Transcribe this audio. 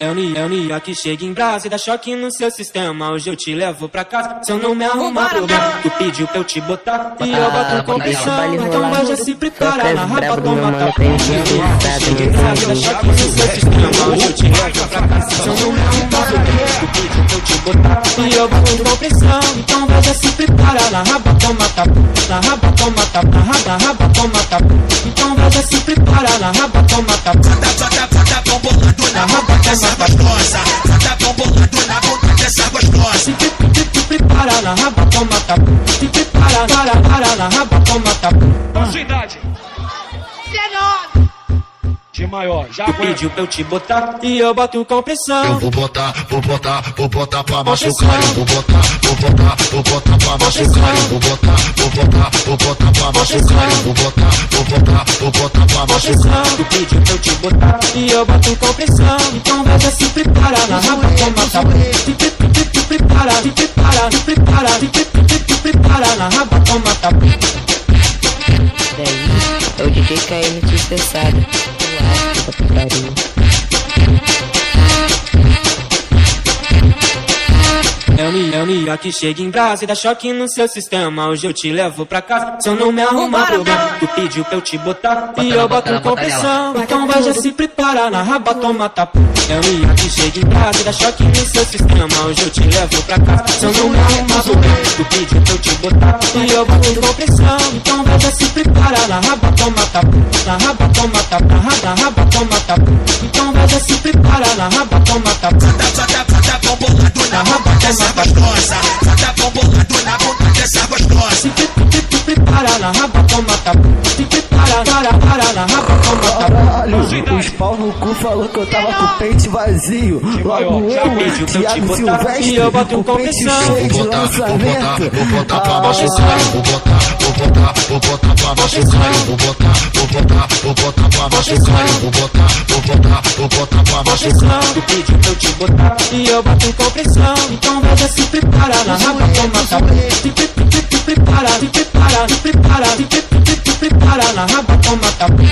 É o Nia que chega em brasa e dá choque no seu sistema. Hoje eu te levo pra casa, se eu não me arrumar problema. Tu pediu pra eu te botar e eu boto com pressão. Então vai já se prepara, na rapa toma tapa. Chega em brasa e dá choque no seu sistema. Hoje eu te levo pra casa, se eu não me arrumar problema. Tu pediu pra eu te botar e eu boto com pressão. Então vai já se prepara, na rapa toma tapa. Na rapa toma tapa, na rapa toma tapa. Então vai já se prepara, na rapa toma tapa. Na raba dessa gostosa, bota pão bolado na boca dessa gostosa. Se prepara, na raba toma tapa. Se prepara, para, na raba toma tapa. Qual a sua idade? 19. De maior, já Tu pediu pra eu te botar e eu boto com pressão. Eu vou botar pra machucar. Eu vou botar pra machucar. Eu vou botar pra machucar. Eu vou botar pra machucar. Tu pediu pra eu te botar e eu boto com pressão. Então vai já se prepara, na raba toma tapa. Se prepara, na raba toma tapa. Daí é o DJ KM dispersado. Eu acho que putaria. É o Nia que chega em brasa e dá choque no seu sistema. Hoje eu te levo pra casa, se eu não me arrumar problema. Tu pediu pra eu te botar e eu boto com pressão. Então vai já se prepara, na raba toma tapa. É o Nia que chega em brasa e dá choque no seu sistema. Hoje eu te levo pra casa, se eu não me arrumar problema. Tu pediu pra eu te botar e eu boto com pressão. Então vai já se prepara, na raba toma tapa. Na raba toma tapa, na raba toma tapa. Então vai já se prepara, na raba toma tapa. Bota pão bolado na raba dessa gostosa. Bota pão bolado na boca dessa gostosa. Se prepara, na raba toma tapa. Se prepara, para, na raba toma tapa. Caralho, os pau no cu falou que eu tava com o peito vazio. Logo eu, Thiago Silvestre, e eu boto com o peito cheio de lançamento. Vou botar pra machucar. Eu vou botar pra machucar. Eu vou botar pra machucar. Eu vou botar pra machucar. Tu pediu pra eu te botar e eu boto com pressão. Então vai já se prepara, na raba toma tapa. Se prepara, na raba toma tapa.